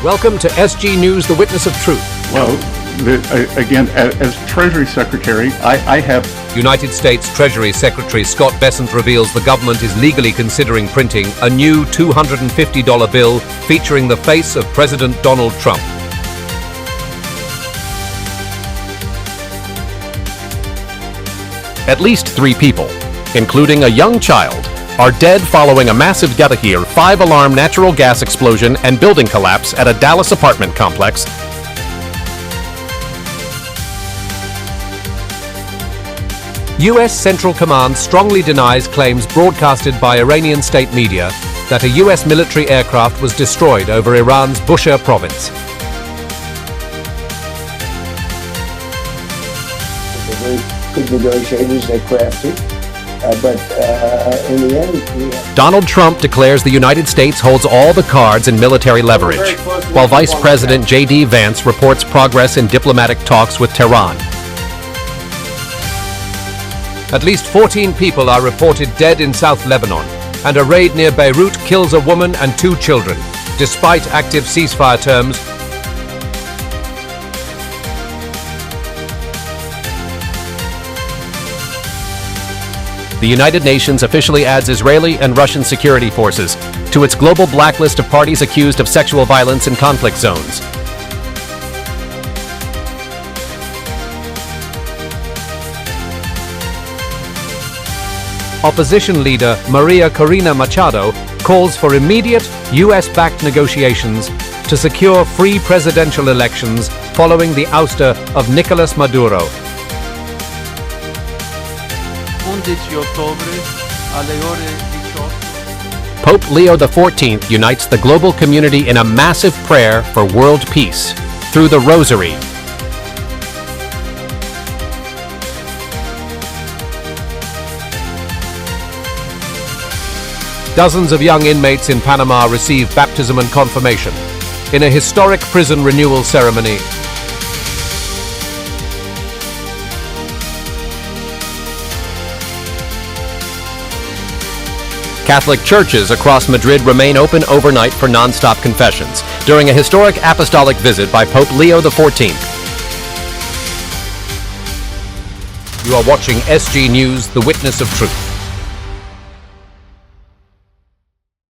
Welcome to SG News, the Witness of Truth. Well, again, as Treasury Secretary, I have... United States Treasury Secretary Scott Bessent reveals the government is legally considering printing a new $250 bill featuring the face of President Donald Trump. At least 3 people, including a young child, are dead following a massive Gelahir 5-alarm natural gas explosion and building collapse at a Dallas apartment complex. U.S. Central Command strongly denies claims broadcasted by Iranian state media that a U.S. military aircraft was destroyed over Iran's Bushehr province. They're very good negotiators, they're crafty, but in the end... Donald Trump declares the United States holds all the cards in military leverage, while Vice President J.D. Vance reports progress in diplomatic talks with Tehran. At least 14 people are reported dead in South Lebanon, and a raid near Beirut kills a woman and 2 children, despite active ceasefire terms. The United Nations officially adds Israeli and Russian security forces to its global blacklist of parties accused of sexual violence in conflict zones. Opposition leader Corina Machado calls for immediate U.S.-backed negotiations to secure free presidential elections following the ouster of Nicolas Maduro. 11 ottobre alle ore 18. Pope Leo XIV unites the global community in a massive prayer for world peace through the rosary. Dozens of young inmates in Panama receive baptism and confirmation in a historic prison renewal ceremony. Catholic churches across Madrid remain open overnight for non-stop confessions during a historic apostolic visit by Pope Leo XIV. You are watching SG News, the Witness of Truth.